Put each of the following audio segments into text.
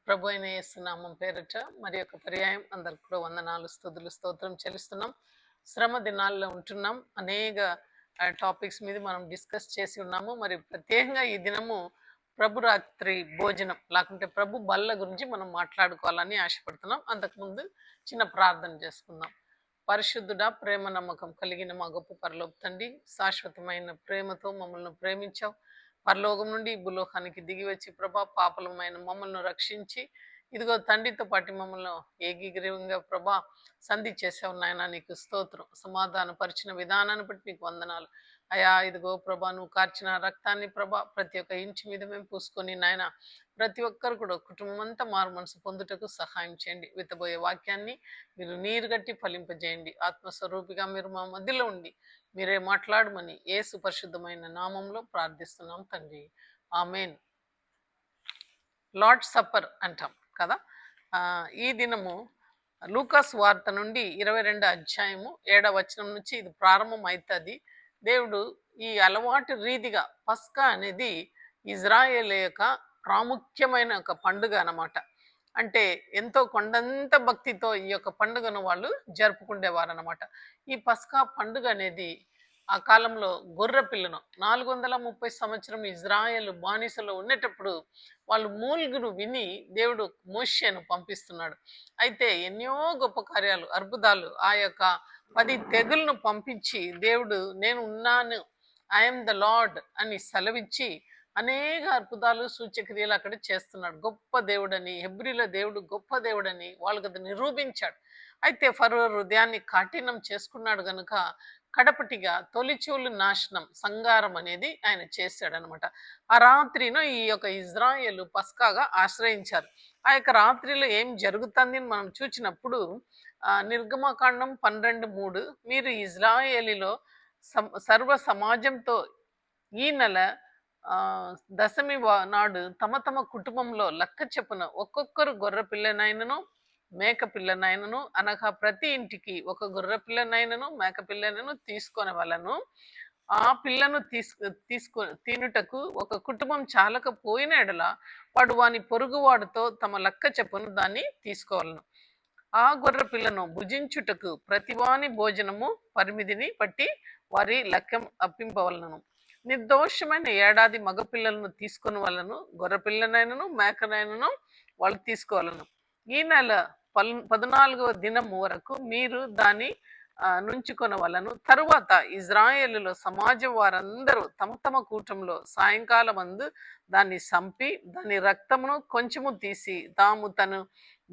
ప్రభు అయిన యేసు నామం పేరట మరి యొక్క పర్యాయం అందరికి కూడా వందనాలు స్తుతులు స్తోత్రం చెల్లిస్తున్నాం. శ్రమ దినాల్లో ఉంటున్నాం. అనేక టాపిక్స్ మీద మనం డిస్కస్ చేసి ఉన్నాము. మరి ప్రత్యేకంగా ఈ దినము ప్రభు రాత్రి భోజనం లేకుంటే ప్రభు బల్ల గురించి మనం మాట్లాడుకోవాలని ఆశపడుతున్నాం. అంతకుముందు చిన్న ప్రార్థన చేసుకుందాం. పరిశుద్ధుడా, ప్రేమ నమ్మకం కలిగిన మా గొప్ప పరలోక తండ్రి, శాశ్వతమైన ప్రేమతో మమ్మల్ని ప్రేమించావు. పరలోకం నుండి ఈ భూలోకానికి దిగి వచ్చి ప్రభా పాపలమైన మమ్మల్ని రక్షించి ఇదిగో తండ్రితో పాటు మమ్మల్ని ఏకీగ్రీవంగా ప్రభా సంధి చేసావు నాయన. నీకు స్తోత్రం. సమాధాన పరిచిన విధానాన్ని బట్టి నీకు వందనాలు అయా. ఇదిగో ప్రభా నువ్వు కార్చిన రక్తాన్ని ప్రభా ప్రతి ఒక్క ఇంటి మీద మేము పూసుకొని నాయన ప్రతి ఒక్కరు కూడా కుటుంబం అంతా మారు మనసు పొందుటకు సహాయం చేయండి. విత్తబోయే వాక్యాన్ని మీరు నీరు గట్టి ఫలింపజేయండి. ఆత్మస్వరూపిగా మీరు మా మధ్యలో ఉండి మీరే మాట్లాడమని యేసు పరిశుద్ధమైన నామంలో ప్రార్థిస్తున్నాం తండ్రి, ఆమేన్. లార్డ్ సప్పర్ అంటాం కదా. ఈ దినము లూకాస్ వార్త నుండి 22 అధ్యాయము 7వ వచనం నుంచి ఇది ప్రారంభం అవుతుంది. దేవుడు ఈ అలవాటు రీతిగా పస్కా అనేది ఇజ్రాయేల్ యొక్క ప్రాముఖ్యమైన ఒక పండుగ అన్నమాట. అంటే ఎంతో కొండంత భక్తితో ఈ యొక్క పండుగను వాళ్ళు జరుపుకుండేవారు అనమాట. ఈ పస్కా పండుగ అనేది ఆ కాలంలో గొర్రె పిల్లను 430 సంవత్సరం ఇజ్రాయేల్ బానిసలో ఉండేటప్పుడు వాళ్ళు మూల్గును విని దేవుడు మోషేను పంపిస్తున్నాడు. అయితే ఎన్నో గొప్ప కార్యాలు అద్భుతాలు ఆ యొక్క 10 తెగులను పంపించి దేవుడు నేను ఉన్నాను, ఐఎమ్ ద లార్డ్ అని సెలవిచ్చి అనేక అద్భుతాలు సూచక్రియలు అక్కడ చేస్తున్నాడు. గొప్ప దేవుడని, హెబ్రీల దేవుడు గొప్ప దేవుడని వాళ్ళకి అది నిరూపించాడు. అయితే ఫరో హృదయాన్ని కఠినం చేసుకున్నాడు గనుక కడపటిగా తొలిచూలు నాశనం సంగారం అనేది ఆయన చేశాడనమాట. ఆ రాత్రిను ఈ యొక్క ఇజ్రాయేలు పస్కాగా ఆశ్రయించారు. ఆ యొక్క రాత్రిలో ఏం జరుగుతుంది మనం చూచినప్పుడు నిర్గమకాండం 12:3 మీరు ఇజ్రాయేలీలో సర్వ సమాజంతో ఈ నెల దశమి నాడు తమ తమ కుటుంబంలో లెక్క చెప్పున ఒక్కొక్కరు గొర్రె పిల్లనైనను మేక పిల్లనైనను అనగా ప్రతి ఇంటికి ఒక గొర్రె పిల్లనైనను మేక పిల్లనైనను తీసుకొని వాళ్ళను ఆ పిల్లను తీసుకు తినుటకు ఒక కుటుంబం చాలకపోయిన ఎడల వాడు వాని పొరుగువాడితో తమ లెక్క చెప్పును దాన్ని తీసుకోవాలను. ఆ గొర్రె పిల్లను భుజించుటకు ప్రతివాని భోజనము పరిమితిని బట్టి వారి లెక్క అప్పింపవలను. నిర్దోషమైన ఏడాది మగపిల్లలను తీసుకుని వాళ్ళను గొర్రె పిల్లనైనను మేకనైనను వాళ్ళు తీసుకోవాలను. ఈ నెల 14వ దినము వరకు మీరు దాన్ని నుంచుకొన వాళ్ళను. తరువాత ఇజ్రాయేలులో సమాజం వారందరూ తమ తమ కూటంలో సాయంకాలం అందు దాన్ని సంపి దాని రక్తమును కొంచెము తీసి తను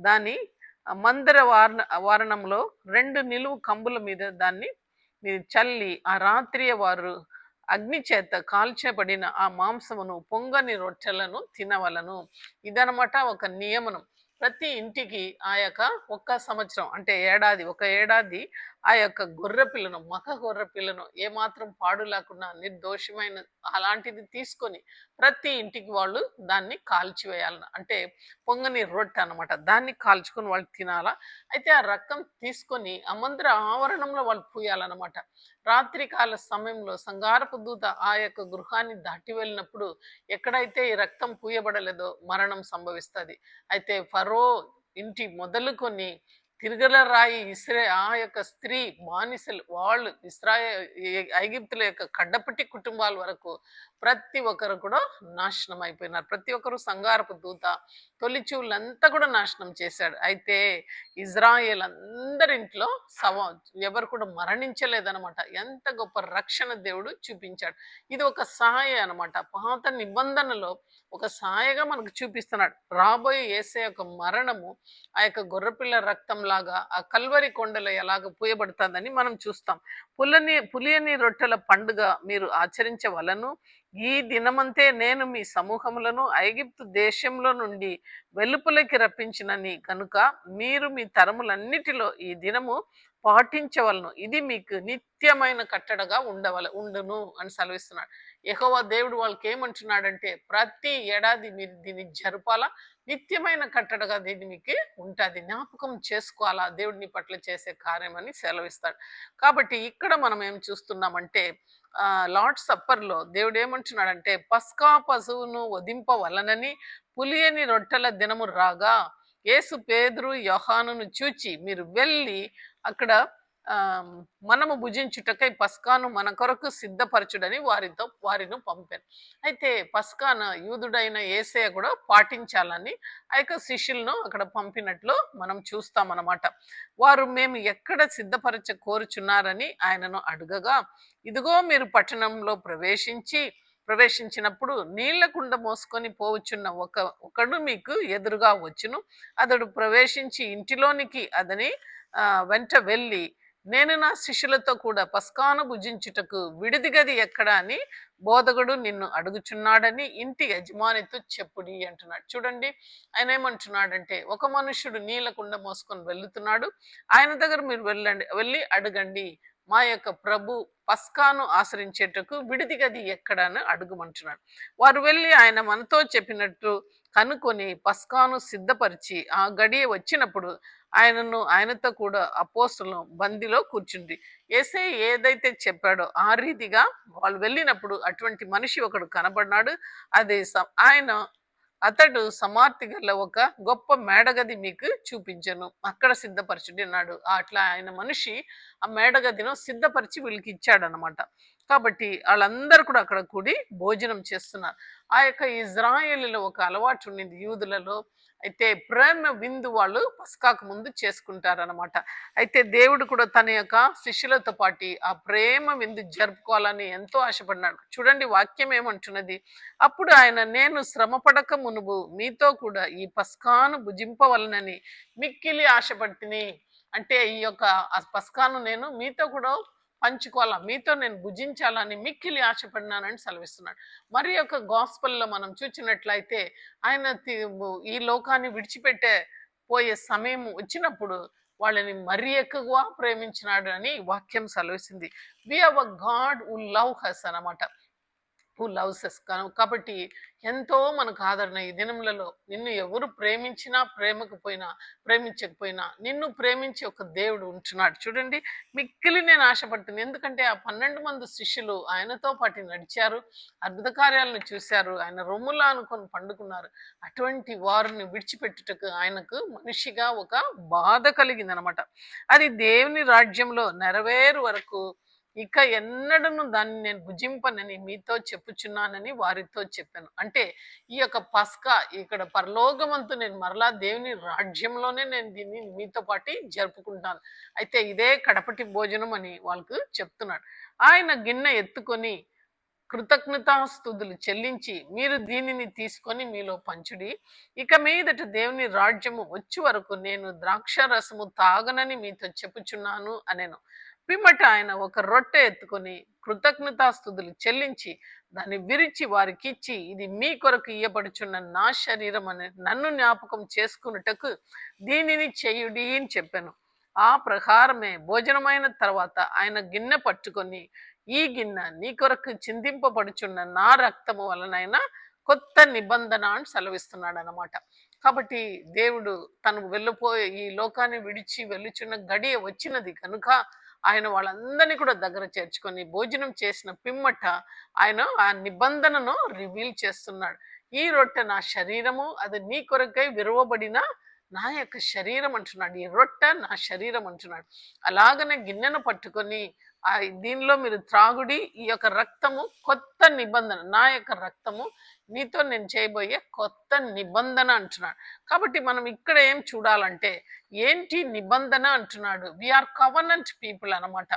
దాని మందిర వారణంలో 2 నిలువు కంబుల మీద దాన్ని చల్లి ఆ రాత్రి వారు అగ్ని చేత కాల్చబడిన ఆ మాంసమును పొంగని రొట్టెలను తినవలను. ఇదనమాట ఒక నియమనం. ప్రతి ఇంటికి ఆ యొక్క ఒక్క సంవత్సరం అంటే ఒక ఏడాది ఆ యొక్క గొర్రె పిల్లను మగ గొర్రె పిల్లను ఏమాత్రం పాడు లేకుండా నిర్దోషమైన అలాంటిది తీసుకొని ప్రతి ఇంటికి వాళ్ళు దాన్ని కాల్చివేయాలన్న అంటే పొంగని రొట్టె అనమాట. దాన్ని కాల్చుకొని వాళ్ళు తినాలా. అయితే ఆ రక్తం తీసుకొని ఆ మందిర ఆవరణంలో వాళ్ళు పూయాలన్నమాట. రాత్రికాల సమయంలో సంగారపు దూత ఆ యొక్క గృహాన్ని దాటి వెళ్ళినప్పుడు ఎక్కడైతే ఈ రక్తం పూయబడలేదో మరణం సంభవిస్తుంది. అయితే ఫరో ఇంటి మొదలుకొని తిరగల రాయి ఆ యొక్క స్త్రీ బానిసలు వాళ్ళు ఐగుప్తుల యొక్క కడ్డపట్టి కుటుంబాల వరకు ప్రతి ఒక్కరు కూడా నాశనం అయిపోయినారు. ప్రతి ఒక్కరు సంగారపు దూత తొలిచూళ్ళంతా కూడా నాశనం చేశాడు. అయితే ఇజ్రాయేల్ అందరింట్లో ఎవరు కూడా మరణించలేదనమాట. ఎంత గొప్ప రక్షణ దేవుడు చూపించాడు. ఇది ఒక సహాయ అనమాట. పాత నిబంధనలో ఒక సహాయగా మనకు చూపిస్తున్నాడు. రాబోయే యేసే యొక్క మరణము ఆ యొక్క గొర్రెపిల్ల రక్తం లాగా ఆ కల్వరి కొండలో ఎలాగ పూయబడుతుందని మనం చూస్తాం. పులియని రొట్టెల పండుగ మీరు ఆచరించవలను. ఈ దినమంతే నేను మీ సమూహములను ఐగుప్తు దేశంలో నుండి వెలుపలికి రప్పించినని కనుక మీరు మీ తరములన్నిటిలో ఈ దినము పాటించవలను. ఇది మీకు నిత్యమైన కట్టడగా ఉండును అని సెలవిస్తున్నాడు. యెహోవా దేవుడు వాళ్ళకి ఏమంటున్నాడంటే ప్రతి ఏడాది మీరు దీన్ని జరపాలా, నిత్యమైన కట్టడగా దీన్ని మీకు ఉంటుంది, జ్ఞాపకం చేసుకోవాలా దేవుడిని పట్ల చేసే కార్యం అని సెలవిస్తాడు. కాబట్టి ఇక్కడ మనం ఏం చూస్తున్నామంటే లార్డ్ సప్పర్లో దేవుడు ఏమంటున్నాడంటే, పస్కా పశువును వధింపవలనని పులియని రొట్టెల దినము రాగా యేసు పేతురు యోహానును చూచి, మీరు వెళ్ళి అక్కడ ఆ మనము భుజించుటకై పస్కాను మన కొరకు సిద్ధపరచుడని వారిని పంపాను. అయితే పస్కాను యూదుడైన యేసయ్య కూడా పాటించాలని ఆ యొక్క శిష్యులను అక్కడ పంపినట్లు మనం చూస్తామన్నమాట. వారు మేము ఎక్కడ సిద్ధపరచ కోరుచున్నారని ఆయనను అడగగా, ఇదిగో మీరు పట్టణంలో ప్రవేశించినప్పుడు నీళ్ల కుండ మోసుకొని పోవచ్చున్న ఒకడు మీకు ఎదురుగా వచ్చును. అతడు ప్రవేశించి ఇంటిలోనికి అతని వెంట వెళ్ళి, నేను నా శిష్యులతో కూడా పస్కాను భుజించుటకు విడిది గది ఎక్కడ అని బోధకుడు నిన్ను అడుగుచున్నాడని ఇంటి యజమానితో చెప్పుడి అంటున్నాడు. చూడండి, ఆయన ఏమంటున్నాడంటే, ఒక మనుష్యుడు నీళ్ళ కుండ మోసుకొని వెళ్తున్నాడు, ఆయన దగ్గర మీరు వెళ్ళి అడగండి, మా యొక్క ప్రభు పస్కాను ఆచరించేటకు విడిది గది ఎక్కడ అని అడుగుమంటున్నాడు. వారు వెళ్ళి ఆయన మనతో చెప్పినట్టు కనుక్కొని పస్కాను సిద్ధపరిచి ఆ గడియ వచ్చినప్పుడు ఆయనతో కూడా అపోస్తులను బందిలో కూర్చుంది. యేసయ్య ఏదైతే చెప్పాడో ఆ రీతిగా వాళ్ళు వెళ్ళినప్పుడు అటువంటి మనిషి ఒకడు కనబడినాడు. అది అతడు సమార్తి గల ఒక గొప్ప మేడగది మీకు చూపించను, అక్కడ సిద్ధపరచుడి అన్నాడు. అట్లా ఆయన మనిషి ఆ మేడగదిను సిద్ధపరిచి వీళ్ళకి ఇచ్చాడనమాట. కాబట్టి వాళ్ళందరూ కూడా అక్కడ కూడి భోజనం చేస్తున్నారు. ఆ యొక్క ఇజ్రాయేలీలో ఒక అలవాటు ఉండింది యూదులలో. అయితే ప్రేమ విందు వాళ్ళు పస్కాకు ముందు చేసుకుంటారనమాట. అయితే దేవుడు కూడా తన యొక్క శిష్యులతో పాటు ఆ ప్రేమ విందు జరుపుకోవాలని ఎంతో ఆశపడినాడు. చూడండి, వాక్యం ఏమంటున్నది, అప్పుడు ఆయన, నేను శ్రమపడక మునుపు మీతో కూడా ఈ పస్కాను భుజింపవలనని మిక్కిలి ఆశపడితిని. అంటే ఈ యొక్క పస్కాను నేను మీతో కూడా పంచుకోవాలా, మీతో నేను భుజించాలని మిక్కిలి ఆశపడినానని సెలవిస్తున్నాడు. మరి యొక్క గాస్పల్లో మనం చూసినట్లయితే ఆయన ఈ లోకాన్ని విడిచిపెట్టే పోయే సమయం వచ్చినప్పుడు వాళ్ళని మరీ ఎక్కువగా ప్రేమించినాడు అని వాక్యం సెలవిస్తుంది. We have a God who love us అన్నమాట, హూ లవ్స్ అస్. కాబట్టి ఎంతో మనకు ఆదరణ ఈ దినములలో. నిన్ను ఎవరు ప్రేమించకపోయినా నిన్ను ప్రేమించి ఒక దేవుడు ఉంటున్నాడు. చూడండి, మిక్కిలి నేను ఆశపడుతుంది. ఎందుకంటే ఆ 12 మంది శిష్యులు ఆయనతో పాటు నడిచారు, అద్భుత కార్యాలను చూశారు, ఆయన రొమ్ములా అనుకొని పండుకున్నారు. అటువంటి వారిని విడిచిపెట్టుటకు ఆయనకు మనిషిగా ఒక బాధ కలిగింది అనమాట. అది దేవుని రాజ్యంలో నెరవేరు వరకు ఇక ఎన్నడను దాన్ని నేను భుజింపనని మీతో చెప్పుచున్నానని వారితో చెప్పాను. అంటే ఈ యొక్క పస్కా ఇక్కడ పరలోకమంతు నేను మరలా దేవుని రాజ్యంలోనే నేను దీన్ని మీతో పాటు జరుపుకుంటాను. అయితే ఇదే కడపటి భోజనం అని వాళ్ళకు చెప్తున్నాడు. ఆయన గిన్నె ఎత్తుకొని కృతజ్ఞతాస్తుతులు చెల్లించి, మీరు దీనిని తీసుకొని మీలో పంచుడి, ఇక మీదట దేవుని రాజ్యము వచ్చి వరకు నేను ద్రాక్ష రసము తాగనని మీతో చెప్పుచున్నాను అనెను. పిమ్మట ఆయన ఒక రొట్టె ఎత్తుకొని కృతజ్ఞతాస్తుతులు చెల్లించి దాన్ని విరిచి వారికిచ్చి, ఇది మీ కొరకు ఇయ్యబడుచున్న నా శరీరం అని నన్ను జ్ఞాపకం చేసుకున్నటకు దీనిని చెయ్యుడి అని చెప్పాను. ఆ ప్రకారమే భోజనమైన తర్వాత ఆయన గిన్నె పట్టుకొని, ఈ గిన్నె నీ కొరకు చిందింపబడుచున్న నా రక్తము వలనైనా కొత్త నిబంధన అని సెలవిస్తున్నాడు అనమాట. కాబట్టి దేవుడు తను వెళ్ళిపోయే ఈ లోకాన్ని విడిచి వెళ్ళుచున్న గడియ వచ్చినది కనుక ఆయన వాళ్ళందరినీ కూడా దగ్గర చేర్చుకొని భోజనం చేసిన పిమ్మట ఆయన ఆ నిబంధనను రివీల్ చేస్తున్నాడు. ఈ రొట్టె నా శరీరము, అది నీ కొరకై విరవబడిన నా యొక్క శరీరం అంటున్నాడు. ఈ రొట్టె నా శరీరం అంటున్నాడు. అలాగనే గిన్నెను పట్టుకొని దీనిలో మీరు త్రాగుడి, ఈ యొక్క రక్తము కొత్త నిబంధన, నా యొక్క రక్తము నీతో నేను చేయబోయే కొత్త నిబంధన అంటున్నాడు. కాబట్టి మనం ఇక్కడ ఏం చూడాలంటే, ఏంటి నిబంధన అంటున్నాడు? వీఆర్ కవనెంట్ పీపుల్ అనమాట.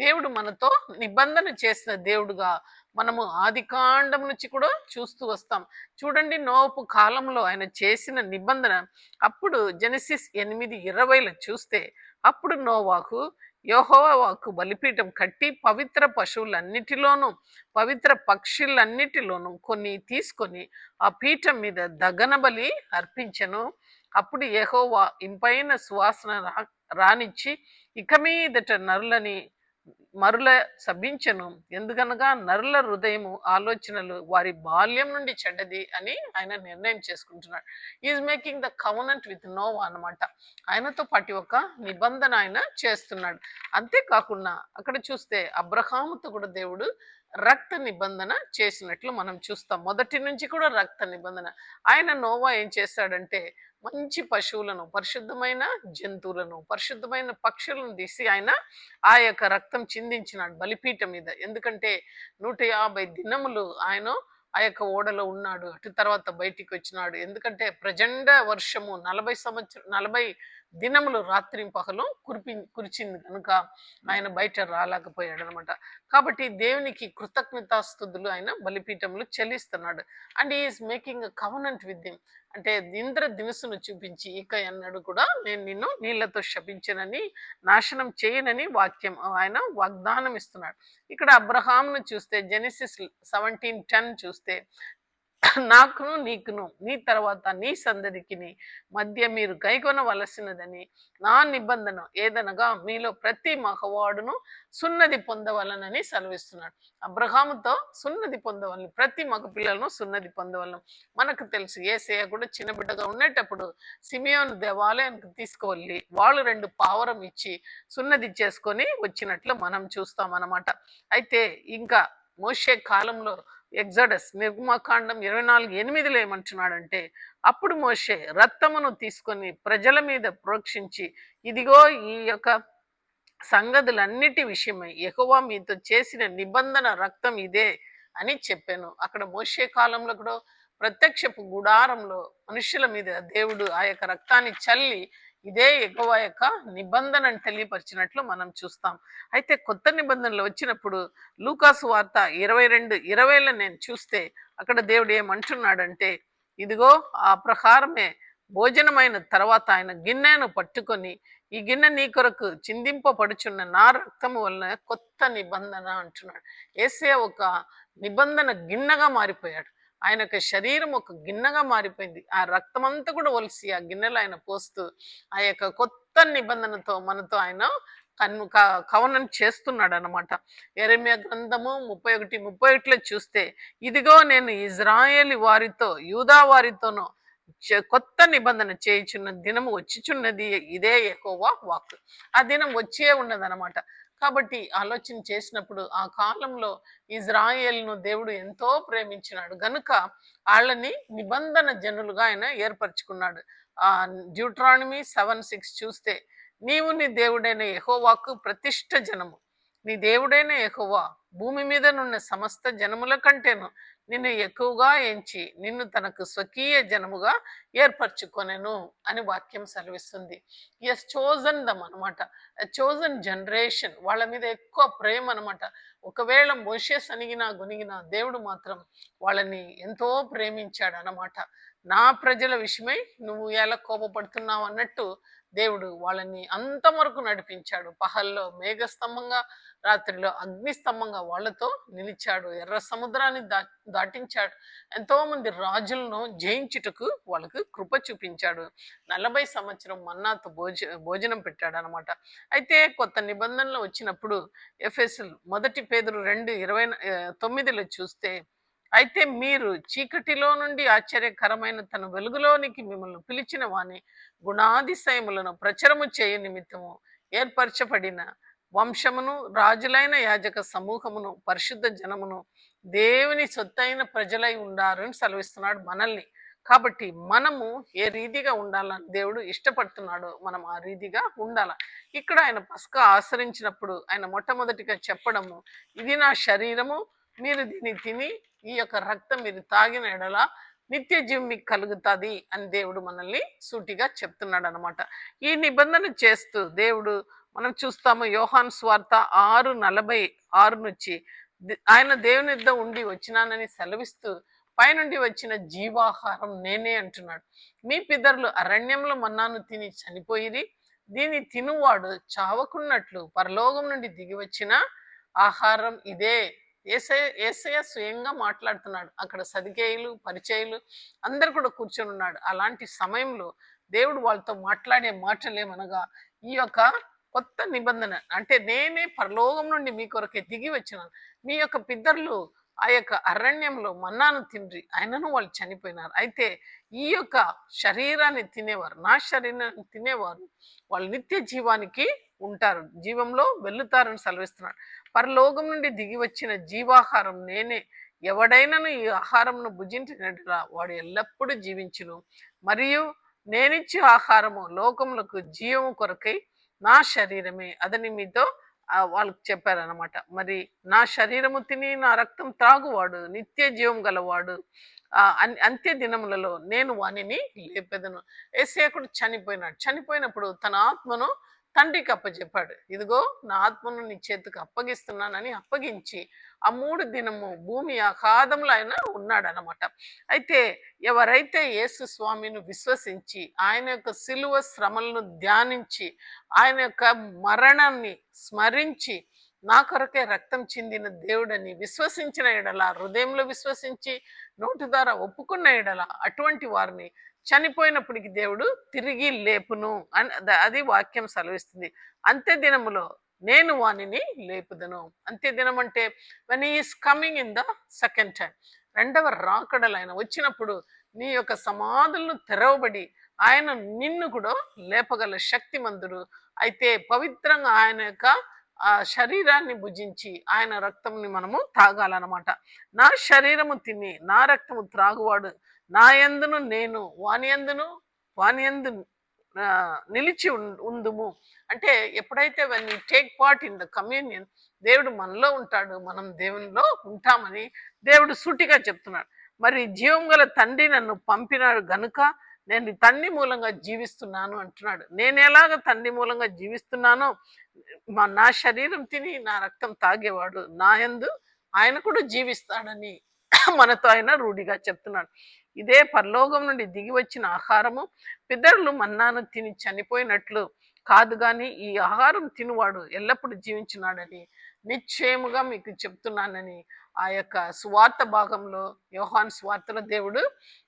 దేవుడు మనతో నిబంధన చేసిన దేవుడుగా మనము ఆది కాండం నుంచి కూడా చూస్తూ వస్తాం. చూడండి, నోపు కాలంలో ఆయన చేసిన నిబంధన. అప్పుడు జెనెసిస్ 8:20 చూస్తే, అప్పుడు నోవాహు యెహోవా వాక్కు బలిపీఠం కట్టి పవిత్ర పశువులన్నిటిలోనూ పవిత్ర పక్షులన్నిటిలోనూ కొన్ని తీసుకొని ఆ పీఠం మీద దగన బలి అర్పించెను. అప్పుడు యెహోవా ఇంపైన సువాసన రానిచ్చి ఇక మీదట మరుల సభించను, ఎందుకనగా నరుల హృదయము ఆలోచనలు వారి బాల్యం నుండి చెడ్డది అని ఆయన నిర్ణయం చేసుకుంటున్నాడు. Is making the covenant with Noah అనమాట. ఆయనతో పాటు ఒక నిబంధన ఆయన చేస్తున్నాడు. అంతేకాకుండా అక్కడ చూస్తే అబ్రహాముతో కూడా దేవుడు రక్త నిబంధన చేసినట్లు మనం చూస్తాం. మొదటి నుంచి కూడా రక్త నిబంధన. ఆయన నోవా ఏం చేశాడంటే మంచి పశువులను, పరిశుద్ధమైన జంతువులను, పరిశుద్ధమైన పక్షులను తీసి ఆయన ఆ యొక్క రక్తం చిందించినాడు బలిపీఠం మీద. ఎందుకంటే 150 దినములు ఆయన ఆ యొక్క ఓడలో ఉన్నాడు. అటు తర్వాత బయటికి వచ్చినాడు. ఎందుకంటే ప్రచండ వర్షము 40 దినములు రాత్రింపగలు కురిచింది కనుక ఆయన బయట రాలేకపోయాడు అనమాట. కాబట్టి దేవునికి కృతజ్ఞతాస్తుతులు ఆయన బలిపీఠములు చెల్లిస్తున్నాడు. And is making a covenant with him. అంటే ఇంద్ర దినుసును చూపించి ఇక ఎన్నడూ కూడా నేను నిన్ను నీళ్లతో శపించనని, నాశనం చేయనని ఆయన వాగ్దానం ఇస్తున్నాడు. ఇక్కడ అబ్రహాంను చూస్తే జెనిసిస్ 17:10 చూస్తే నాకును నీకును నీ తర్వాత నీ సందతికిని మధ్య మీరు గైకొనవలసినదని నా నిబంధన ఏదనగా మీలో ప్రతి మగవాడును సున్నది పొందవలనని సెలవిస్తున్నాడు. అబ్రహాముతో సున్నది పొందవలను, ప్రతి మగ పిల్లలను సున్నది పొందవలను. మనకు తెలుసు యేసయ్య కూడా చిన్న బిడ్డగా ఉండేటప్పుడు సిమియోను దేవాలయానికి తీసుకువెళ్ళి వాళ్ళు 2 పావరం ఇచ్చి సున్నది చేసుకొని వచ్చినట్లు మనం చూస్తాం అన్నమాట. అయితే ఇంకా మోషే కాలంలో ఎగ్జడస్ నిర్గమకాండం 24:8 ఏమంటున్నాడంటే అప్పుడు మోషే రక్తమును తీసుకొని ప్రజల మీద ప్రోక్షించి ఇదిగో ఈ యొక్క సంగతులన్నిటి విషయమై యెహోవా మీతో చేసిన నిబంధన రక్తం ఇదే అని చెప్పాను. అక్కడ మోషే కాలంలో కూడా ప్రత్యక్షపు గుడారంలో మనుషుల మీద దేవుడు ఆ యొక్క రక్తాన్ని చల్లి ఇదే యెహోవా యొక్క నిబంధనను తెలియపరిచినట్లు మనం చూస్తాం. అయితే కొత్త నిబంధనలు వచ్చినప్పుడు లూకాసు వార్త 22:20 నేను చూస్తే అక్కడ దేవుడు ఏమంటున్నాడంటే ఇదిగో ఆ ప్రకారమే భోజనమైన తర్వాత ఆయన గిన్నెను పట్టుకొని ఈ గిన్నె నీ కొరకు చిందింపబడుచున్న నా రక్తము వలన కొత్త నిబంధన అంటున్నాడు. యేసయ్య ఒక నిబంధన గిన్నెగా మారిపోయాడు. ఆయన యొక్క శరీరం ఒక గిన్నెగా మారిపోయింది. ఆ రక్తం అంతా కూడా ఒలిసి ఆ గిన్నెలో ఆయన పోస్తూ ఆ యొక్క కొత్త నిబంధనతో మనతో ఆయన కవనం చేస్తున్నాడు అనమాట. యెరెమయా గ్రంథము 31:31 చూస్తే ఇదిగో నేను ఇజ్రాయేలు వారితో యూదా వారితోనూ కొత్త నిబంధన చేయుచున్న దినము వచ్చిచున్నది ఇదే యెహోవా వాక్కు. ఆ దినం వచ్చే ఉన్నదనమాట. కాబట్టి ఆలోచన చేసినప్పుడు ఆ కాలంలో ఇజ్రాయేల్ను దేవుడు ఎంతో ప్రేమించినాడు గనుక వాళ్ళని నిబంధన జనులుగా ఆయన ఏర్పరచుకున్నాడు. డ్యూట్రానమీ 7:6 చూస్తే నీవు నీ దేవుడైన యెహోవాకు ప్రతిష్ఠ జనము, నీ దేవుడైన యెహోవా భూమి మీద నున్న సమస్త జనముల కంటేను నిన్ను ఎక్కువగా ఎంచి నిన్ను తనకు స్వకీయ జనముగా ఏర్పరచుకొనెను అని వాక్యం సెలవిస్తుంది. ఎస్ చోజన్ దమ్ అనమాట, చోజన్ జనరేషన్. వాళ్ళ మీద ఎక్కువ ప్రేమ అనమాట. ఒకవేళ మోషే సనిగినా గునిగినా దేవుడు మాత్రం వాళ్ళని ఎంతో ప్రేమించాడు అన్నమాట. నా ప్రజల విషయమై నువ్వు ఎలా కోపపడుతున్నావు అన్నట్టు దేవుడు వాళ్ళని అంతవరకు నడిపించాడు. పహల్లో మేఘస్తంభంగా, రాత్రిలో అగ్నిస్తంభంగా వాళ్ళతో నిలిచాడు. ఎర్ర సముద్రాన్ని దాటించాడు. ఎంతో మంది రాజులను జయించుటకు వాళ్ళకు కృప చూపించాడు. 40 సంవత్సరం మన్నాతో భోజనం పెట్టాడు అనమాట. అయితే కొత్త నిబంధనలు వచ్చినప్పుడు ఎఫెసీయులు 1 పేతురు 2:29 చూస్తే అయితే మీరు చీకటిలో నుండి ఆశ్చర్యకరమైన తన వెలుగులోనికి మిమ్మల్ని పిలిచిన వాని గుణాతిశయములను ప్రచురము చేయ నిమిత్తము ఏర్పరచబడిన వంశమును, రాజులైన యాజక సమూహమును, పరిశుద్ధ జనమును, దేవుని సొత్తైన ప్రజలై ఉండాలని సెలవిస్తున్నాడు మనల్ని. కాబట్టి మనము ఏ రీతిగా ఉండాలని దేవుడు ఇష్టపడుతున్నాడో మనం ఆ రీతిగా ఉండాల. ఇక్కడ ఆయన పస్కా ఆచరించినప్పుడు ఆయన మొట్టమొదటిగా చెప్పడము ఇది నా శరీరము, మీరు దీన్ని తిని ఈ యొక్క రక్తం మీరు తాగిన ఎడల నిత్య జీవం మీకు కలుగుతుంది అని దేవుడు మనల్ని సూటిగా చెప్తున్నాడు అనమాట. ఈ నిబంధన చేస్తూ దేవుడు మనం చూస్తాము యోహాను సువార్త 6:46 నుంచి ఆయన దేవుని యొద్ద ఉండి వచ్చినానని సెలవిస్తూ పైనుండి వచ్చిన జీవాహారం నేనే అంటున్నాడు. మీ పితరులు అరణ్యంలో మన్నాను తిని చనిపోయిరి, దీన్ని తినువాడు చావకున్నట్లు పరలోకం నుండి దిగి వచ్చిన ఆహారం ఇదే. యేసయ్య స్వయంగా మాట్లాడుతున్నాడు. అక్కడ సదుకేయులు, పరిచయులు అందరు కూడా కూర్చొని ఉన్నాడు. అలాంటి సమయంలో దేవుడు వాళ్ళతో మాట్లాడే మాటలేమనగా ఈ యొక్క కొత్త నిబంధన అంటే నేనే పరలోకం నుండి మీ కొరకే దిగి వచ్చినాను. మీ యొక్క పితరులు ఆ యొక్క అరణ్యంలో మన్నాను తిండ్రి, ఆయనను వాళ్ళు చనిపోయినారు. అయితే ఈ యొక్క శరీరాన్ని తినేవారు, నా శరీరాన్ని తినేవారు వాళ్ళు నిత్య జీవానికి ఉంటారు, జీవంలో వెళ్తారని సెలవిస్తున్నాడు. పరలోకం నుండి దిగి వచ్చిన జీవాహారం నేనే. ఎవడైనను ఈ ఆహారమును భుజించినట్లా వాడు ఎల్లప్పుడూ జీవించును. మరియు నేనిచ్చే ఆహారము లోకములకు జీవము కొరకై నా శరీరమే అదని మీతో వాళ్ళకి చెప్పారనమాట. మరి నా శరీరము తిని నా రక్తం త్రాగువాడు నిత్య జీవం గలవాడు, అంత్య దినములలో నేను వానిని లేపెదను. యేసేకుడు చనిపోయినాడు. చనిపోయినప్పుడు తన ఆత్మను తండ్రికి అప్పచెప్పాడు. ఇదిగో నా ఆత్మను నీ చేతికి అప్పగిస్తున్నానని అప్పగించి ఆ 3 దినము భూమి ఆహ్లాదంలో ఆయన ఉన్నాడనమాట. అయితే ఎవరైతే యేసు స్వామిని విశ్వసించి ఆయన యొక్క సిలువ శ్రమలను ధ్యానించి ఆయన యొక్క మరణాన్ని స్మరించి నా కొరకే రక్తం చిందిన దేవుడని విశ్వసించిన ఎడల, హృదయంలో విశ్వసించి నోటి ద్వారా ఒప్పుకున్న ఎడల అటువంటి వారిని చనిపోయినప్పటికి దేవుడు తిరిగి లేపును అని అది వాక్యం సెలవిస్తుంది. అంత్య దినములో నేను వానిని లేపుదను. అంత్య దినం అంటే when is coming in the second time, రెండవ రాకడలు ఆయన వచ్చినప్పుడు నీ యొక్క సమాధులను తెరవబడి ఆయన నిన్ను కూడా లేపగల శక్తిమంతుడు. అయితే పవిత్రంగా ఆయన యొక్క ఆ శరీరాన్ని భుజించి ఆయన రక్తంని మనము తాగాలన్నమాట. నా శరీరము తిని నా రక్తము త్రాగువాడు నా యందును నేను వాని యందు నిలిచి ఉందుము. అంటే ఎప్పుడైతే when you take part in the communion, దేవుడు మనలో ఉంటాడు, మనం దేవునిలో ఉంటామని దేవుడు సూటిగా చెప్తున్నాడు. మరి జీవం గల తండ్రి నన్ను పంపినాడు గనుక నేను తండ్రి మూలంగా జీవిస్తున్నాను అంటున్నాడు. నేను ఎలాగ తండ్రి మూలంగా జీవిస్తున్నానో నా శరీరం తిని నా రక్తం తాగేవాడు నా యందు ఆయన కూడా జీవిస్తాడని మనతో ఆయన రూఢిగా చెప్తున్నాడు. ఇదే పరలోకం నుండి దిగి వచ్చిన ఆహారము. పితరులు మన్నాను తిని చనిపోయినట్లు కాదు గాని ఈ ఆహారం తినువాడు ఎల్లప్పుడూ జీవించున్నాడని నిశ్చయముగా మీకు చెప్తున్నానని ఆ యొక్క స్వార్థ భాగంలో యోహాను స్వార్థలో దేవుడు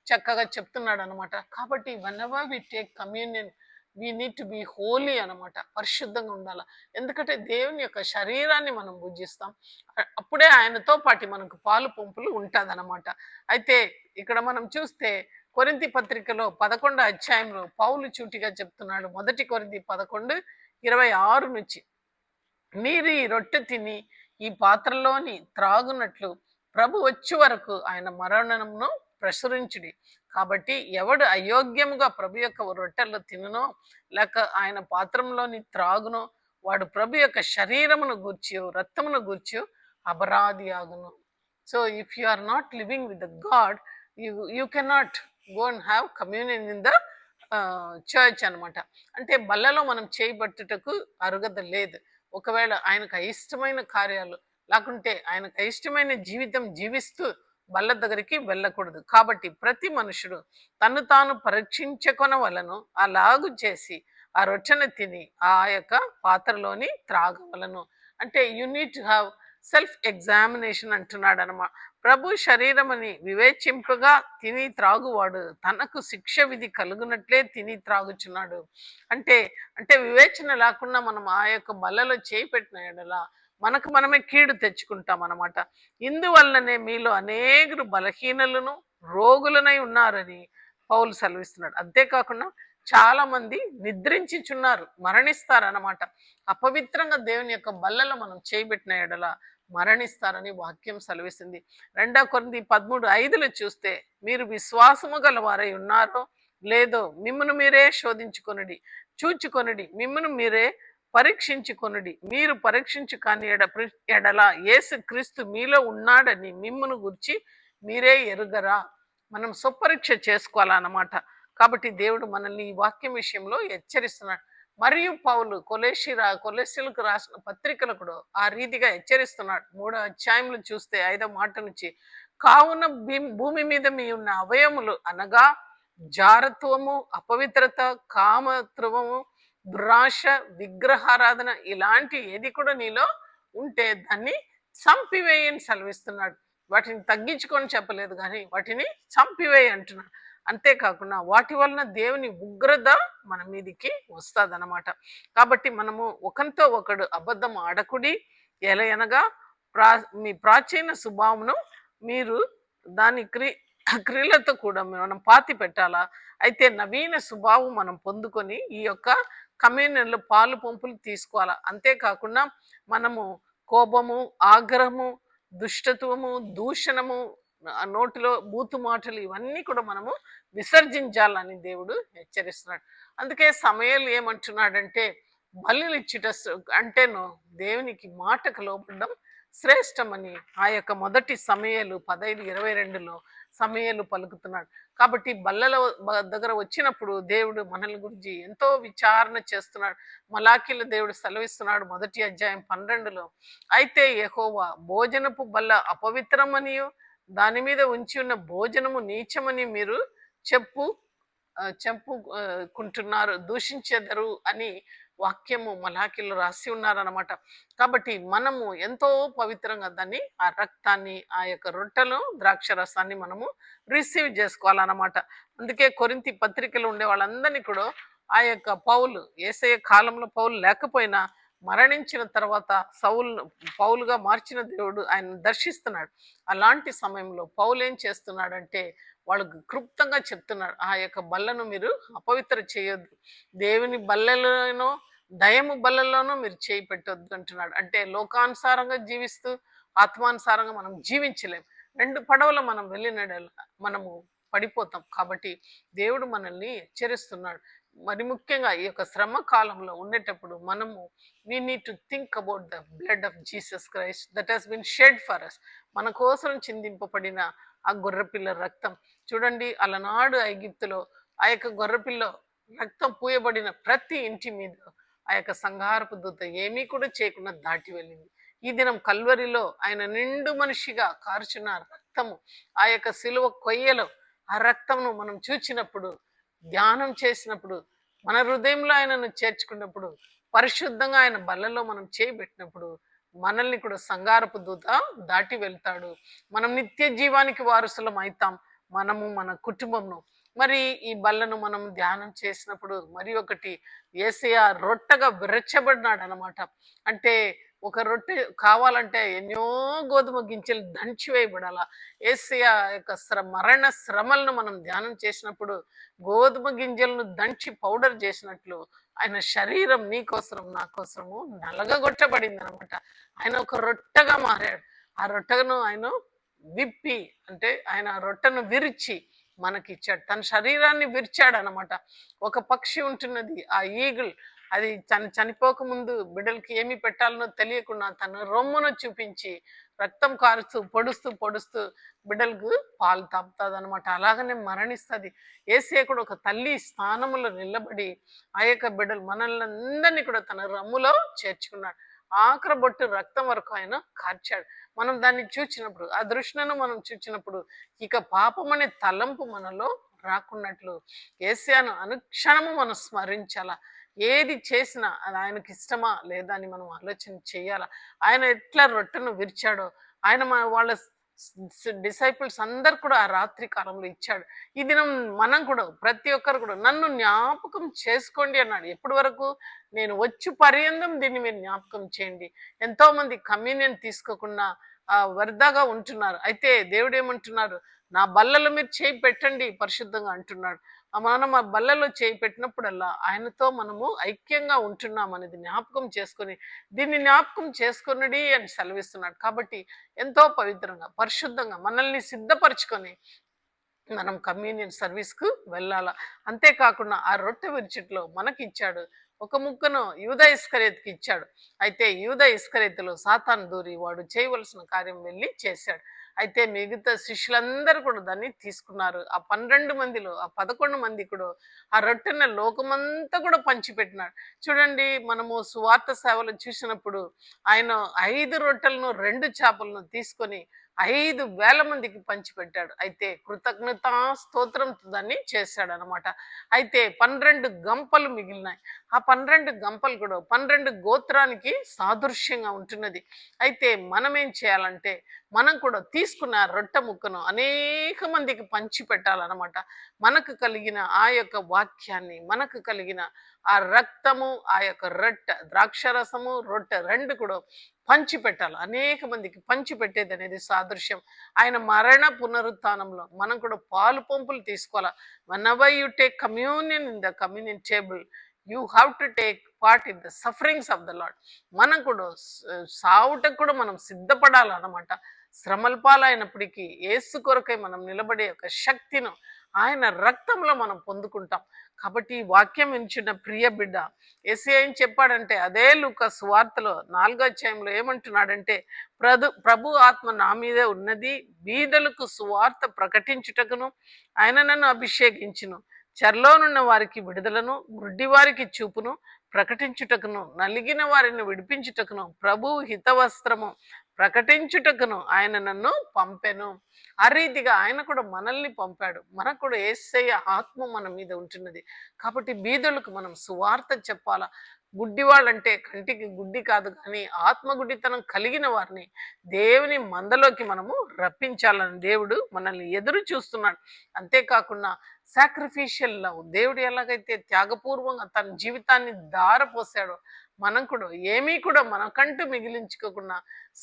చక్కగా చెప్తున్నాడు అనమాట. కాబట్టి whenever we take communion we need to be holy అనమాట. పరిశుద్ధంగా ఉండాలి. ఎందుకంటే దేవుని యొక్క శరీరాన్ని మనం పూజిస్తాం, అప్పుడే ఆయనతో పాటు మనకు పాలు పంపులు ఉంటుంది అనమాట. అయితే ఇక్కడ మనం చూస్తే కొరింథీ పత్రికలో 11వ అధ్యాయంలో పౌలు చూటిగా చెప్తున్నాడు. 1 కొరింథీ 11:26 నుంచి, మీరు ఈ రొట్టె తిని ఈ పాత్రలోని త్రాగునట్లు ప్రభు వచ్చే వరకు ఆయన మరణమును ప్రచురించుడి. కాబట్టి ఎవడు అయోగ్యముగా ప్రభు యొక్క రొట్టెల్లో తిననో లేక ఆయన పాత్రంలోని త్రాగునో వాడు ప్రభు యొక్క శరీరమును గూర్చి రక్తమును గూర్చి అపరాధి ఆగును. So if you are not living with the God, you cannot go and have communion in the church అనమాట. అంటే బల్లలో మనం చేయబట్టుటకు అర్హత లేదు. ఒకవేళ ఆయనకు అయిష్టమైన కార్యాలు లేకుంటే ఆయనకు అయిష్టమైన జీవితం జీవిస్తూ బల్ల దగ్గరికి వెళ్ళకూడదు. కాబట్టి ప్రతి మనుషుడు తను తాను పరీక్షించుకొనవలను, అలాగు చేసి ఆ రొట్టెను తిని ఆ యొక్క పాత్రలోని త్రాగవలను. అంటే you need to have self examination అంటున్నాడు అనమాట. ప్రభు శరీరమని వివేచింపగా తిని త్రాగువాడు తనకు శిక్ష విధి కలుగునట్లే తిని త్రాగుచున్నాడు. అంటే అంటే వివేచన లేకుండా మనం ఆ యొక్క బల్లలో చేయి పెట్టిన ఎడలా మనకు మనమే కీడు తెచ్చుకుంటాం అనమాట. ఇందువల్లనే మీలో అనేకులు బలహీనలను రోగులనై ఉన్నారని పౌలు సెలవిస్తున్నాడు. అంతేకాకుండా చాలా మంది నిద్రించుచున్నారు, మరణిస్తారనమాట. అపవిత్రంగా దేవుని యొక్క బల్లలో మనం చేయబెట్టిన ఎడల మరణిస్తారని వాక్యం సెలవిస్తుంది. 2 కొరింథీ 13:5 చూస్తే, మీరు విశ్వాసము గల వారై ఉన్నారో లేదో మిమ్మను మీరే శోధించుకొనుడి, చూచుకొనుడి, మిమ్మను మీరే పరీక్షించుకొనుడి. మీరు పరీక్షించు కాని ఎడల యేసు క్రీస్తు మీలో ఉన్నాడని మిమ్మను గురించి మీరే ఎరుగరా. మనం స్వపరీక్ష చేసుకోవాలన్నమాట. కాబట్టి దేవుడు మనల్ని ఈ వాక్యం విషయంలో హెచ్చరిస్తున్నాడు. మరియు పౌలు కొలెస్సీలకు రాసిన పత్రికలు కూడా ఆ రీతిగా హెచ్చరిస్తున్నాడు. 3వ అధ్యాయంలో చూస్తే 5వ మాట నుంచి, కావున భూమి మీద మీ ఉన్న అవయములు అనగా జారత్వము, అపవిత్రత, కామత్వము, దురాశ, విగ్రహారాధన ఇలాంటి ఏది కూడా నీలో ఉంటే దాన్ని చంపివేయని సెలవిస్తున్నాడు. వాటిని తగ్గించుకొని చెప్పలేదు కానీ వాటిని చంపివేయి అంటున్నాడు. అంతేకాకుండా వాటి వలన దేవుని ఉగ్రత మన మీదికి వస్తుంది అనమాట. కాబట్టి మనము ఒకరితో ఒకడు అబద్ధం ఆడకుడి, ఎలయనగా మీ ప్రాచీన స్వభావమును మీరు దాని క్రియలతో కూడా మనం పాతి పెట్టాలా. అయితే నవీన స్వభావం మనం పొందుకొని ఈ యొక్క కమ్యూనియన్లో పాలు పంపులు తీసుకోవాలా. అంతేకాకుండా మనము కోపము, ఆగ్రహము, దుష్టత్వము, దూషణము, నోటిలో బూతు మాటలు ఇవన్నీ కూడా మనము విసర్జించాలని దేవుడు హెచ్చరిస్తున్నాడు. అందుకే సమయాలు ఏమంటున్నాడంటే బలులు ఇచ్చుట అంటేను దేవునికి మాటకు లోబడడం శ్రేష్టమని ఆ యొక్క మొదటి సమయాలు 15:22లో సమయాలు పలుకుతున్నాడు. కాబట్టి బల్లల దగ్గర వచ్చినప్పుడు దేవుడు మనల్ని గురించి ఎంతో విచారణ చేస్తున్నాడు. మలాకీల దేవుడు సెలవిస్తున్నాడు 1 అధ్యాయం 12లో, అయితే యెహోవా భోజనపు బల్ల అపవిత్రమనియు దాని మీద ఉంచి ఉన్న భోజనము నీచమని మీరు చెప్పు చెప్పుకుంటున్నారు, దూషించెదరు అని వాక్యము మలాకీలో రాసి ఉన్నారనమాట. కాబట్టి మనము ఎంతో పవిత్రంగా దాన్ని, ఆ రక్తాన్ని, ఆ యొక్క రొట్టెలు ద్రాక్ష రసాన్ని మనము రిసీవ్ చేసుకోవాలన్నమాట. అందుకే కొరింథీ పత్రికలో ఉండే వాళ్ళందరినీ కూడా ఆ యొక్క పౌలు, యేసయ్య కాలంలో పౌలు లేకపోయినా మరణించిన తర్వాత పౌలుగా మార్చిన దేవుడు ఆయన దర్శిస్తున్నాడు. అలాంటి సమయంలో పౌలు ఏం చేస్తున్నాడంటే వాళ్ళకు క్లుప్తంగా చెప్తున్నాడు, ఆ యొక్క బల్లను మీరు అపవిత్ర చేయొద్దు, దేవుని బల్లలోనో దయము బల్లలోనూ మీరు చేయి పెట్టొద్దు అంటున్నాడు. అంటే లోకానుసారంగా జీవిస్తూ ఆత్మానుసారంగా మనం జీవించలేం. రెండు పడవలు మనం వెళ్ళిన మనము పడిపోతాం. కాబట్టి దేవుడు మనల్ని హెచ్చరిస్తున్నాడు. మరి ముఖ్యంగా ఈ యొక్క శ్రమ కాలంలో ఉండేటప్పుడు మనము we need to think about the blood of Jesus Christ that has been shed for us. మన కోసం చిందింపబడిన ఆ గొర్రెపిల్ల రక్తం చూడండి. అలనాడు ఐగిప్తులో ఆ యొక్క గొర్రెపిల్ల రక్తం పూయబడిన ప్రతి ఇంటి మీద ఆ యొక్క సంహారపు దూత ఏమీ కూడా చేయకుండా దాటి వెళ్ళింది. ఈ దినం కల్వరిలో ఆయన నిండు మనిషిగా కార్చిన రక్తము, ఆ యొక్క సిలువ కొయ్యలో ఆ రక్తంను మనం చూచినప్పుడు, ధ్యానం చేసినప్పుడు, మన హృదయంలో ఆయనను చేర్చుకున్నప్పుడు, పరిశుద్ధంగా ఆయన బల్లలో మనం చేయబెట్టినప్పుడు మనల్ని కూడా సంగారపు దూత దాటి వెళ్తాడు. మనం నిత్య జీవానికి వారసులం అవుతాం, మనము మన కుటుంబంను. మరి ఈ బల్లను మనం ధ్యానం చేసినప్పుడు మరి ఒకటి, యేసయ్య రొట్టెగా విరచబడినాడు అనమాట. అంటే ఒక రొట్టె కావాలంటే ఎన్నో గోధుమ గింజలు దంచి వేయబడాల. యేసయ్య యొక్క మరణ శ్రమలను మనం ధ్యానం చేసినప్పుడు గోధుమ గింజలను దంచి పౌడర్ చేసినట్లు ఆయన శరీరం నీ కోసరం నా కోసరము నలగగొట్టబడింది అనమాట. ఆయన ఒక రొట్టెగా మారాడు. ఆ రొట్టెను ఆయన విప్పి, అంటే ఆయన రొట్టెను విరిచి మనకి ఇచ్చాడు. తన శరీరాన్ని విరిచాడు అనమాట. ఒక పక్షి ఉంటున్నది, ఆ ఈగిల్, అది చనిపోక ముందు బిడ్డలకి ఏమి పెట్టాలనో తెలియకుండా తన రొమ్మును చూపించి రక్తం కారుస్తూ పొడుస్తూ పొడుస్తూ బిడ్డలకు పాలు తాపుతుంది అనమాట. అలాగనే మరణిస్తుంది. యేసయ్య కూడా ఒక తల్లి స్థానములో నిలబడి ఆ యొక్క బిడ్డలు మనల్ని అందరినీ కూడా తన రమ్ములో చేర్చుకున్నాడు. ఆఖరి బొట్టు రక్తం వరకు ఆయన కార్చాడు. మనం దాన్ని చూచినప్పుడు, ఆ దృష్టిను మనం చూచినప్పుడు ఇక పాపం అనే తలంపు మనలో రాకున్నట్లు యేసయ్యను అనుక్షణము మనం స్మరించాలా. ఏది చేసినా అది ఆయనకి ఇష్టమా లేదా అని మనం ఆలోచన చేయాలా. ఆయన ఎట్లా రొట్టెను విరిచాడో ఆయన వాళ్ళ డిసైపుల్స్ అందరు కూడా ఆ రాత్రి కాలంలో ఇచ్చాడు. ఈ దినం మనం కూడా ప్రతి ఒక్కరు కూడా నన్ను జ్ఞాపకం చేసుకోండి అన్నాడు. ఎప్పటి వరకు? నేను వచ్చు పర్యంతం దీన్ని మీరు జ్ఞాపకం చేయండి. ఎంతో మంది కమ్యూనియన్ తీసుకోకుండా వృధాగా ఉంటున్నారు. అయితే దేవుడు ఏమంటున్నారు? నా బల్లలో మీరు చేయి పెట్టండి పరిశుద్ధంగా అంటున్నాడు. మనం ఆ బల్లలో చేయి పెట్టినప్పుడల్లా ఆయనతో మనము ఐక్యంగా ఉంటున్నాం అనేది జ్ఞాపకం చేసుకొని, దీన్ని జ్ఞాపకం చేసుకొనడి అని సెలవిస్తున్నాడు. కాబట్టి ఎంతో పవిత్రంగా పరిశుద్ధంగా మనల్ని సిద్ధపరచుకొని మనం కమ్యూనియన్ సర్వీస్కు వెళ్ళాలా. అంతేకాకుండా ఆ రొట్టె విరిచిట్లో మనకి ఇచ్చాడు ఒక ముక్కను యూదా ఇస్కరియోతుకి ఇచ్చాడు. అయితే యూదా ఇస్కరియోతులో సాతాను దూరి వాడు చేయవలసిన కార్యం వెళ్ళి చేశాడు. అయితే మిగతా శిష్యులందరూ కూడా దాన్ని తీసుకున్నారు. ఆ 12 మందిలో ఆ 11 మంది కూడా ఆ రొట్టెను లోకమంతా కూడా పంచిపెట్టినాడు. చూడండి, మనము సువార్త సేవలు చూసినప్పుడు ఆయన 5 రొట్టెలను 2 చేపలను తీసుకొని 5,000 మందికి పంచిపెట్టాడు. అయితే కృతజ్ఞతా స్తోత్రంతో దాన్ని చేశాడు అనమాట. అయితే 12 గంపలు మిగిలినాయి. ఆ 12 గంపలు కూడా 12 గోత్రానికి సాదృశ్యంగా ఉంటున్నది. అయితే మనం ఏం చేయాలంటే మనం కూడా తీసుకున్న రొట్టె ముక్కను అనేక మందికి పంచి పెట్టాలన్నమాట. మనకు కలిగిన ఆ యొక్క వాక్యాన్ని, మనకు కలిగిన ఆ రక్తము, ఆ యొక్క రొట్టె ద్రాక్షరసము, రొట్టె 2 కూడా పంచి పెట్టాలి. అనేక మందికి పంచి పెట్టేది అనేది సాదృశ్యం. ఆయన మరణ పునరుత్థానంలో మనం కూడా పాలు పంపులు తీసుకోవాలి. whenever you take communion in the communion table, you have to take part in the sufferings of the Lord. మనం కూడా సావుటకు కూడా మనం సిద్ధపడాలన్నమాట. శ్రమల పాలైనప్పటికీ యేసు కొరకై మనం నిలబడే ఒక శక్తిను ఆయన రక్తంలో మనం పొందుకుంటాం. కాబట్టి ఈ వాక్యం వింటున్న ప్రియ బిడ్డ, యేసయ్య ఏం చెప్పాడంటే అదే లూకా సువార్తలో 4వ అధ్యాయంలో ఏమంటున్నాడంటే, ప్రభు ఆత్మ నా మీదే ఉన్నది, బీదలకు సువార్త ప్రకటించుటకును ఆయన నన్ను అభిషేకించును, చెరలోనున్న వారికి విడుదలను, గుడ్డి వారికి చూపును ప్రకటించుటకును, నలిగిన వారిని విడిపించుటకును, ప్రభు హితవస్త్రము ప్రకటించుటకును ఆయన నన్ను పంపెను. ఆ రీతిగా ఆయన కూడా మనల్ని పంపాడు. మనకు కూడా యేసయ్య ఆత్మ మన మీద ఉంటున్నది. కాబట్టి బీదలకు మనం సువార్త చెప్పాలా. గుడ్డివాళ్ళంటే కంటికి గుడ్డి కాదు, కానీ ఆత్మగుడ్డితనం కలిగిన వారిని దేవుని మందలోకి మనము రప్పించాలని దేవుడు మనల్ని ఎదురు చూస్తున్నాడు. అంతేకాకుండా సాక్రిఫిషియల్ లవ్, దేవుడు ఎలాగైతే త్యాగపూర్వంగా తన జీవితాన్ని దారపోసాడో మనం కూడా ఏమీ కూడా మనకంటూ మిగిలించుకోకుండా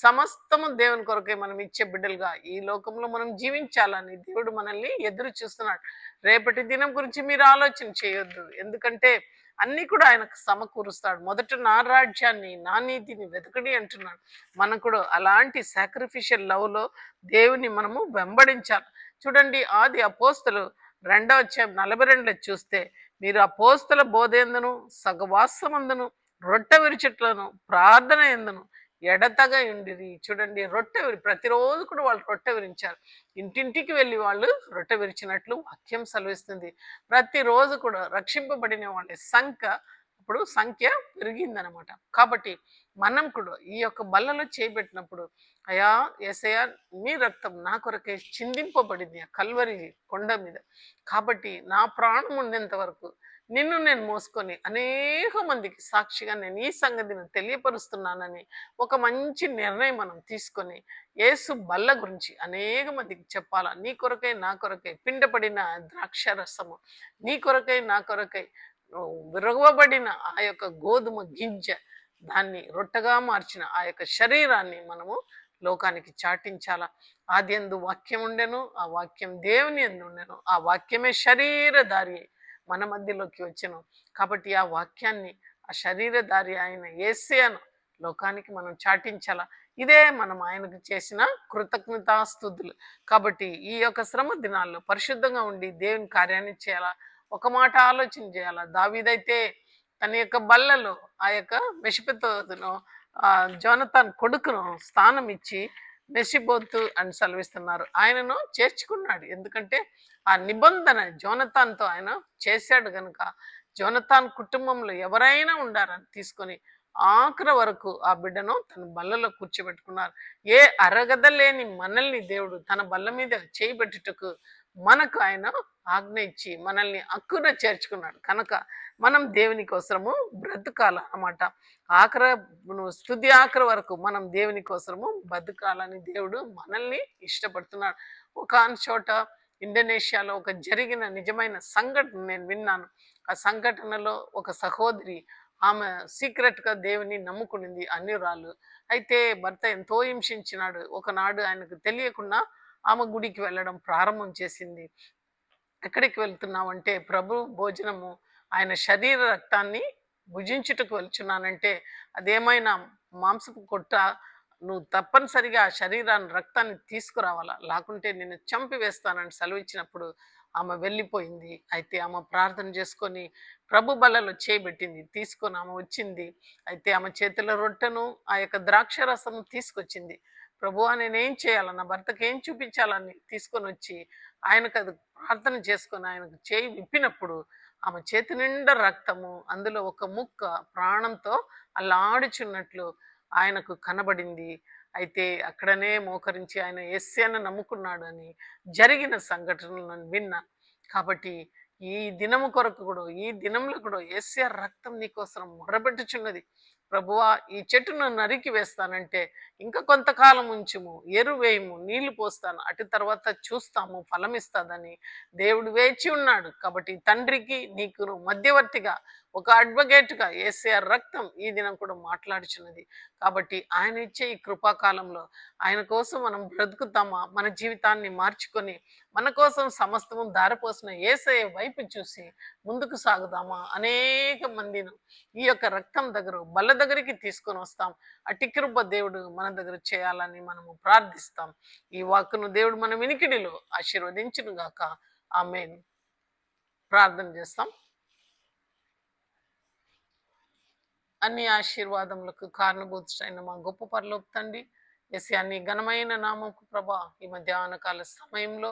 సమస్తము దేవుని కొరకే మనం ఇచ్చే బిడ్డలుగా ఈ లోకంలో మనం జీవించాలని దేవుడు మనల్ని ఎదురు చూస్తున్నాడు. రేపటి దినం గురించి మీరు ఆలోచన చేయొద్దు, ఎందుకంటే అన్ని కూడా ఆయనకు సమకూరుస్తాడు. మొదట నా రాజ్యాన్ని నా నీతిని వెతకడి అంటున్నాడు. మనం కూడా అలాంటి సాక్రిఫిషియల్ లవ్లో దేవుని మనము వెంబడించాలి. చూడండి, ఆది అపోస్తలు 2వ అధ్యాయం 42 చూస్తే, మీరు అపోస్తల బోధేందును సగవాసమందును రొట్టె విరిచెట్లను ప్రార్థన ఎందును ఎడతగా ఉండిరి. చూడండి, రొట్టె ప్రతిరోజు కూడా వాళ్ళు రొట్టె విరించారు. ఇంటింటికి వెళ్ళి వాళ్ళు రొట్టె విరిచినట్లు వాక్యం సెలవిస్తుంది. ప్రతిరోజు కూడా రక్షింపబడిన వాళ్ళ సంఖ్య పెరిగిందనమాట. కాబట్టి మనం కూడా ఈ యొక్క బల్లలో చేయబెట్టినప్పుడు, అయా యేసయ్యా మీ రక్తం నా కొరకే చిందింపబడింది ఆ కల్వరి కొండ మీద, కాబట్టి నా ప్రాణం ఉండేంత వరకు నిన్ను నేను మోసుకొని అనేక మందికి సాక్షిగా నేను ఈ సంగతిని తెలియపరుస్తున్నానని ఒక మంచి నిర్ణయం మనం తీసుకొని యేసు బల్ల గురించి అనేక మందికి చెప్పాలా. నీ కొరకై నా కొరకై పిండపడిన ద్రాక్ష రసము, నీ కొరకై నా కొరకై విరగబడిన ఆ యొక్క గోధుమ గింజ, దాన్ని రొట్టెగా మార్చిన ఆ యొక్క శరీరాన్ని మనము లోకానికి చాటించాలా. ఆది యందు వాక్యం ఉండెను, ఆ వాక్యం దేవుని యందు ఉండెను, ఆ వాక్యమే శరీరధారి మన మధ్యలోకి వచ్చెను. కాబట్టి ఆ వాక్యాన్ని, ఆ శరీరధారి ఆయన యేసయ్యను లోకానికి మనం చాటించాలా. ఇదే మనం ఆయనకు చేసిన కృతజ్ఞతాస్తుతులు. కాబట్టి ఈ యొక్క శ్రమ దినాల్లో పరిశుద్ధంగా ఉండి దేవుని కార్యాన్ని చేయాలా. ఒక మాట ఆలోచన చేయాలా. దావీదైతే తన యొక్క బల్లలో ఆ యొక్క మెషిపెతోతును జోనతాన్ కొడుకును స్థానం ఇచ్చి మెషిబోతు అని సెలవిస్తున్నారు. ఆయనను చేర్చుకున్నాడు. ఎందుకంటే ఆ నిబంధన జోనతాన్తో ఆయన చేశాడు గనుక జోనతాన్ కుటుంబంలో ఎవరైనా ఉండారని తీసుకొని ఆఖరి వరకు ఆ బిడ్డను తన బల్లలో కూర్చోబెట్టుకున్నారు. ఏ అరగద లేని మనల్ని దేవుడు తన బల్ల మీద చేయబెట్టుటకు మనకు ఆయన ఆజ్ఞ ఇచ్చి మనల్ని అక్కున చేర్చుకున్నాడు. కనుక మనం దేవుని కోసము బ్రతకాల అన్నమాట. స్తుతి ఆఖరి వరకు మనం దేవుని కోసము బతకాలని దేవుడు మనల్ని ఇష్టపడుతున్నాడు. ఒక చోట ఇండోనేషియాలో ఒక జరిగిన నిజమైన సంఘటన నేను విన్నాను. ఆ సంఘటనలో ఒక సహోదరి, ఆమె సీక్రెట్గా దేవుని నమ్ముకునింది, అన్యురాలు. అయితే భర్త ఎంతో హింసించినాడు. ఒకనాడు ఆయనకు తెలియకుండా ఆమె గుడికి వెళ్ళడం ప్రారంభం చేసింది. ఎక్కడికి వెళ్తున్నావంటే, ప్రభు భోజనము ఆయన శరీర రక్తాన్ని భుజించుటకు వెళ్తున్నానంటే, అదేమైనా మాంసపు కొట్ట, నువ్వు తప్పనిసరిగా ఆ శరీరాన్ని రక్తాన్ని తీసుకురావాలా, లేకుంటే నేను చంపివేస్తానని సెలవిచ్చినప్పుడు ఆమె వెళ్ళిపోయింది. అయితే ఆమె ప్రార్థన చేసుకొని ప్రభు బలలో చేయబెట్టింది, తీసుకొని ఆమె వచ్చింది. అయితే ఆమె చేతిలో రొట్టెను ఆ యొక్క ద్రాక్ష రసము తీసుకొచ్చింది. ప్రభువా నేనేం చేయాలా, నా భర్తకి ఏం చూపించాలని తీసుకొని వచ్చి ఆయనకు అది ప్రార్థన చేసుకొని ఆయనకు చేయి విప్పినప్పుడు ఆమె చేతి నిండా రక్తము, అందులో ఒక ముక్క ప్రాణంతో అల్లాడుచున్నట్లు ఆయనకు కనబడింది. అయితే అక్కడనే మోకరించి ఆయన యేసయ్యను నమ్ముకున్నాడు అని జరిగిన సంఘటనలను విన్నాను. కాబట్టి ఈ దినము కొరకు కూడా, ఈ దినంలో కూడా యేసయ్య రక్తం నీకోసం మొరబెట్టుచున్నది. ప్రభువా ఈ చెట్టును నరికి వేస్తానంటే ఇంకా కొంతకాలం ఉంచుము, ఎరువేయము, నీళ్లు పోస్తాను, అటు తర్వాత చూస్తాము ఫలమిస్తుందని దేవుడు వేచి ఉన్నాడు. కాబట్టి తండ్రికి నీకు మధ్యవర్తిగా ఒక అడ్వకేట్గా ఏసీఆర్ రక్తం ఈ దినం కూడా మాట్లాడుచున్నది. కాబట్టి ఆయన ఇచ్చే ఈ కృపాకాలంలో ఆయన కోసం మనం బ్రతుకుతామా, మన జీవితాన్ని మార్చుకొని మన కోసం సమస్తము దారిపోసిన యేసయ్య వైపు చూసి ముందుకు సాగుదామా, అనేక మందిని ఈ యొక్క రక్తం దగ్గర బల్ల దగ్గరికి తీసుకొని వస్తాం. అట్టి కృప దేవుడు మన దగ్గర చేయాలని మనము ప్రార్థిస్తాం. ఈ వాక్కును దేవుడు మన వినికిడిలో ఆశీర్వదించును గాక. ఆమేన్. ప్రార్థన చేస్తాం. అన్ని ఆశీర్వాదములకు కారణభూతుడైన మా గొప్ప పరలోక తండ్రి, యేసయ్యా నీ ఘనమైన నామముకు ప్రభా, ఈ మధ్యాహ్న కాల సమయంలో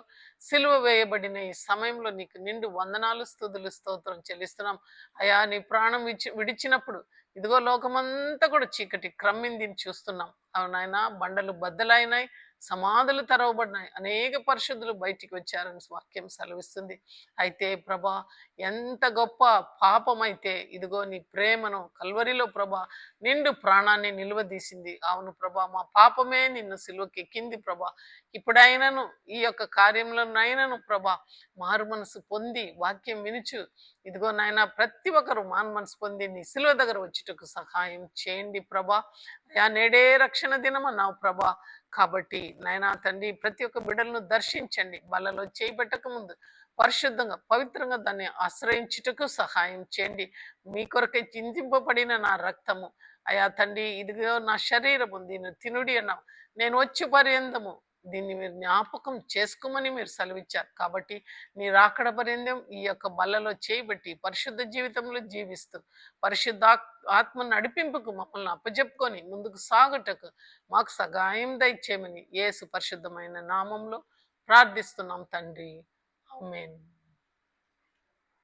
సిలువ వేయబడిన ఈ సమయంలో నీకు నిండు వందనాలు, స్తుతులు, స్తోత్రం చెల్లిస్తున్నాం. అయా నీ ప్రాణం విడిచినప్పుడు ఇదిగో లోకమంతా కూడా చీకటి క్రమ్మిందిని చూస్తున్నాం. అవునాయన, బండలు బద్దలైనాయి, సమాధులు తెరవబడినాయి, అనేక పరిశుద్ధులు బయటికి వచ్చారని వాక్యం సెలవిస్తుంది. అయితే ప్రభా, ఎంత గొప్ప పాపమైతే ఇదిగో నీ ప్రేమను కల్వరిలో ప్రభా నిండు ప్రాణాన్ని నిలువదీసింది. అవును ప్రభా, మా పాపమే నిన్ను సిలువకి ఎక్కింది ప్రభా. ఇప్పుడైనను ఈ యొక్క కార్యంలోనైనాను ప్రభా మారు మనసు పొంది వాక్యం వినుచు ఇదిగో నాయన ప్రతి ఒక్కరు మారు మనసు పొంది నీ సిలువ దగ్గర వచ్చుటకు సహాయం చేయండి ప్రభా. అయా నేడే రక్షణ దినం అన్నావు ప్రభా. కాబట్టి నాయనా తండ్రి, ప్రతి ఒక్క బిడ్డలను దర్శించండి. బలలో చేయబెట్టక ముందు పరిశుద్ధంగా పవిత్రంగా దాన్ని ఆశ్రయించుటకు సహాయం చేయండి. మీ కొరకై చింతింపబడిన నా రక్తము అయా తండ్రి, ఇదిగో నా శరీరము, దీన్ని తినుడి అన్నావు. నేను వచ్చి పర్యంతము దీన్ని మీరు జ్ఞాపకం చేసుకోమని మీరు సెలవిచ్చారు. కాబట్టి నీ రాకడ పర్యంతం ఈ యొక్క బల్లలో చేయబెట్టి పరిశుద్ధ జీవితంలో జీవిస్తూ పరిశుద్ధ ఆత్మ నడిపింపుకు మమ్మల్ని అప్పజెప్పుకొని ముందుకు సాగుటకు మాకు సహాయం దయచేయమని యేసు పరిశుద్ధమైన నామంలో ప్రార్థిస్తున్నాం తండ్రి. ఆమేన్.